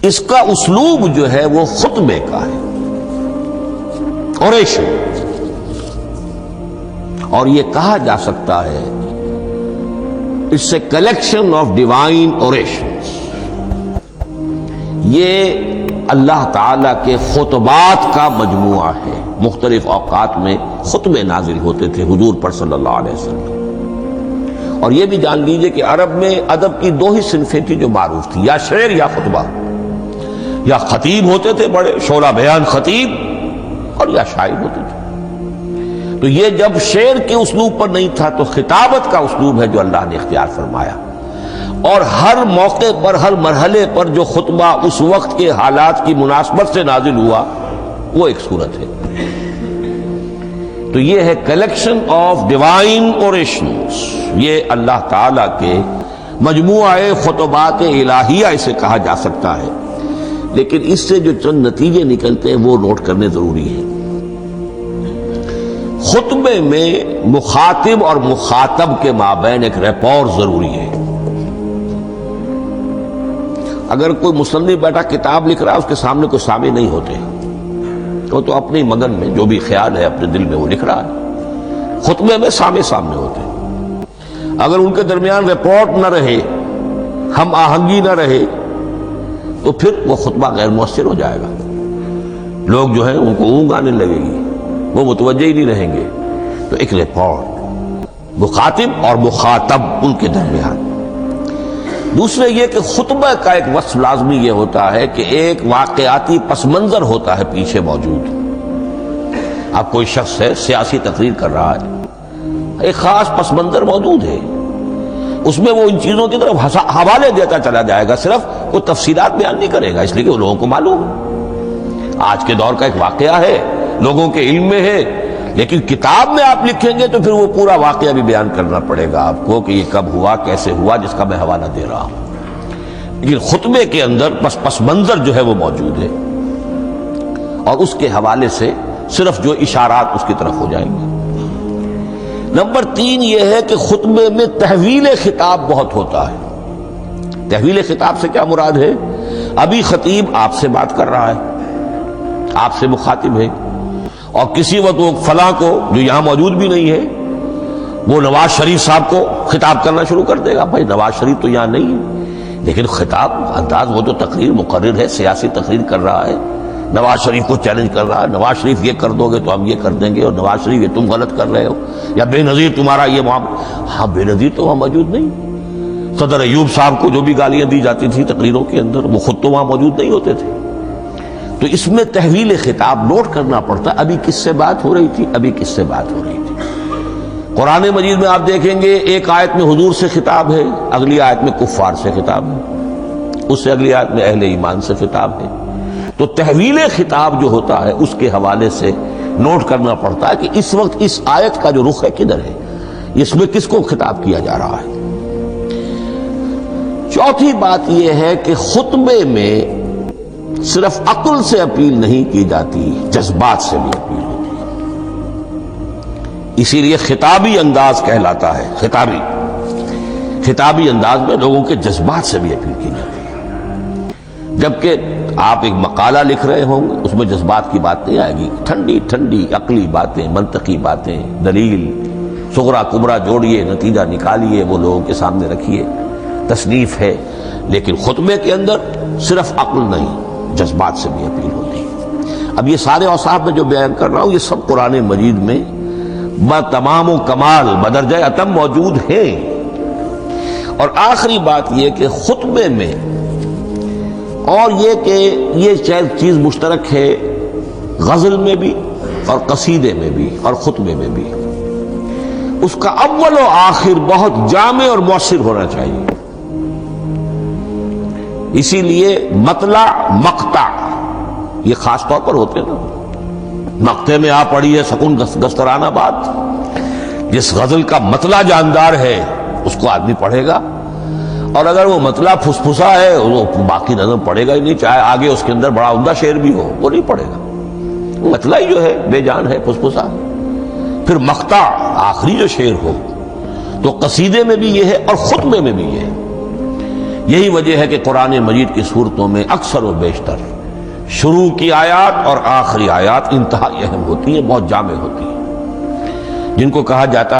اس کا اسلوب جو ہے وہ خطبے کا ہے، اوریشن، اور یہ کہا جا سکتا ہے it's a collection of divine orations. یہ اللہ تعالی کے خطبات کا مجموعہ ہے۔ مختلف اوقات میں خطبے نازل ہوتے تھے حضور پر صلی اللہ علیہ وسلم۔ اور یہ بھی جان لیجئے کہ عرب میں ادب کی دو ہی صنفیں تھیں جو معروف تھی، یا شعر یا خطبہ۔ یا خطیب ہوتے تھے بڑے شعلہ بیان خطیب، اور یا شاعر ہوتے تھے۔ تو یہ جب شعر کے اسلوب پر نہیں تھا تو خطابت کا اسلوب ہے جو اللہ نے اختیار فرمایا، اور ہر موقع پر ہر مرحلے پر جو خطبہ اس وقت کے حالات کی مناسبت سے نازل ہوا وہ ایک صورت ہے۔ تو یہ ہے کلیکشن آف ڈیوائن اوریشنز، یہ اللہ تعالی کے مجموعہ خطبات الہیہ اسے کہا جا سکتا ہے۔ لیکن اس سے جو چند نتیجے نکلتے ہیں وہ نوٹ کرنے ضروری ہیں۔ خطبے میں مخاطب اور مخاطب کے مابین ایک ریپور ضروری ہے۔ اگر کوئی مصنف بیٹھا کتاب لکھ رہا ہے، اس کے سامنے کوئی سامع نہیں ہوتے، وہ تو اپنی مگن میں جو بھی خیال ہے اپنے دل میں وہ لکھ رہا ہے۔ خطبے میں سامنے ہوتے، اگر ان کے درمیان رپورٹ نہ رہے، ہم آہنگی نہ رہے، تو پھر وہ خطبہ غیر مؤثر ہو جائے گا۔ لوگ جو ہیں ان کو اونگ آنے لگے گی، وہ متوجہ ہی نہیں رہیں گے۔ تو ایک رپورٹ مخاطب اور مخاطب ان کے درمیان۔ دوسرے یہ کہ خطبہ کا ایک وصف لازمی یہ ہوتا ہے کہ ایک واقعاتی پس منظر ہوتا ہے پیچھے موجود۔ اب کوئی شخص ہے سیاسی تقریر کر رہا ہے، ایک خاص پس منظر موجود ہے، اس میں وہ ان چیزوں کی طرف حوالے دیتا چلا جائے گا، صرف وہ تفصیلات بیان نہیں کرے گا، اس لیے کہ وہ لوگوں کو معلوم ہے آج کے دور کا ایک واقعہ ہے، لوگوں کے علم میں ہے۔ لیکن کتاب میں آپ لکھیں گے تو پھر وہ پورا واقعہ بھی بیان کرنا پڑے گا آپ کو کہ یہ کب ہوا، کیسے ہوا، جس کا میں حوالہ دے رہا ہوں۔ لیکن خطبے کے اندر پس منظر جو ہے وہ موجود ہے، اور اس کے حوالے سے صرف جو اشارات اس کی طرف ہو جائیں گے۔ نمبر 3 یہ ہے کہ خطبے میں تحویل خطاب بہت ہوتا ہے۔ تحویل خطاب سے کیا مراد ہے؟ ابھی خطیب آپ سے بات کر رہا ہے، آپ سے مخاطب ہے، اور کسی وقت وہ فلاں کو جو یہاں موجود بھی نہیں ہے، وہ نواز شریف صاحب کو خطاب کرنا شروع کر دے گا۔ بھائی نواز شریف تو یہاں نہیں ہے، لیکن خطاب انداز وہ تو تقریر مقرر ہے، سیاسی تقریر کر رہا ہے، نواز شریف کو چیلنج کر رہا ہے، نواز شریف یہ کر دو گے تو ہم یہ کر دیں گے، اور نواز شریف یہ تم غلط کر رہے ہو، یا بے نظیر تمہارا یہ معاملہ۔ ہاں بے نظیر تو وہاں موجود نہیں۔ صدر ایوب صاحب کو جو بھی گالیاں دی جاتی تھی تقریروں کے اندر، وہ خود تو وہاں موجود نہیں ہوتے تھے۔ تو اس میں تحویل خطاب نوٹ کرنا پڑتا ہے، ابھی کس سے بات ہو رہی تھی، ابھی کس سے بات ہو رہی تھی۔ قرآن مجید میں آپ دیکھیں گے ایک آیت میں حضور سے خطاب ہے، اگلی آیت میں کفار سے خطاب ہے، اس سے اگلی آیت میں اہل ایمان سے خطاب ہے۔ تو تحویل خطاب جو ہوتا ہے اس کے حوالے سے نوٹ کرنا پڑتا ہے کہ اس وقت اس آیت کا جو رخ ہے کدھر ہے، اس میں کس کو خطاب کیا جا رہا ہے۔ چوتھی بات یہ ہے کہ خطبے میں صرف عقل سے اپیل نہیں کی جاتی، جذبات سے بھی اپیل ہوتی ہے۔ اسی لیے خطابی انداز کہلاتا ہے۔ خطابی انداز میں لوگوں کے جذبات سے بھی اپیل کی جاتی ہے۔ جبکہ آپ ایک مقالہ لکھ رہے ہوں گے، اس میں جذبات کی بات نہیں آئے گی، ٹھنڈی ٹھنڈی عقلی باتیں، منطقی باتیں، دلیل صغرا کبرا جوڑیے، نتیجہ نکالیے، وہ لوگوں کے سامنے رکھیے، تصنیف ہے۔ لیکن خطبے کے اندر صرف عقل نہیں، جذبات سے بھی اپیل ہوتی ہے۔ اب یہ سارے اوصاف میں جو بیان کر رہا ہوں یہ سب قرآن مجید میں تمام و کمال بدرجہ اتم موجود ہیں۔ اور آخری بات یہ کہ خطبے میں، اور یہ کہ یہ چیز مشترک ہے غزل میں بھی اور قصیدے میں بھی اور خطبے میں بھی، اس کا اول و آخر بہت جامع اور مؤثر ہونا چاہیے۔ اسی لیے مطلع مقطع یہ خاص طور پر ہوتے ہیں نا۔ مقطع میں آ پڑی ہے سکون گسترانہ بات، جس غزل کا مطلع جاندار ہے اس کو آدمی پڑھے گا، اور اگر وہ مطلع پھسپھسا ہے وہ باقی نظم پڑھے گا ہی نہیں، چاہے آگے اس کے اندر بڑا عمدہ شعر بھی ہو وہ نہیں پڑھے گا۔ مطلع ہی جو ہے بے جان ہے، پھسپھسا۔ پھر مقطع آخری جو شعر ہو، تو قصیدے میں بھی یہ ہے اور خطبے میں بھی یہ ہے یہی وجہ ہے کہ قرآن مجید کی صورتوں میں اکثر و بیشتر شروع کی آیات اور آخری آیات انتہائی اہم ہوتی ہیں، بہت جامع ہوتی ہیں، جن کو کہا جاتا ہے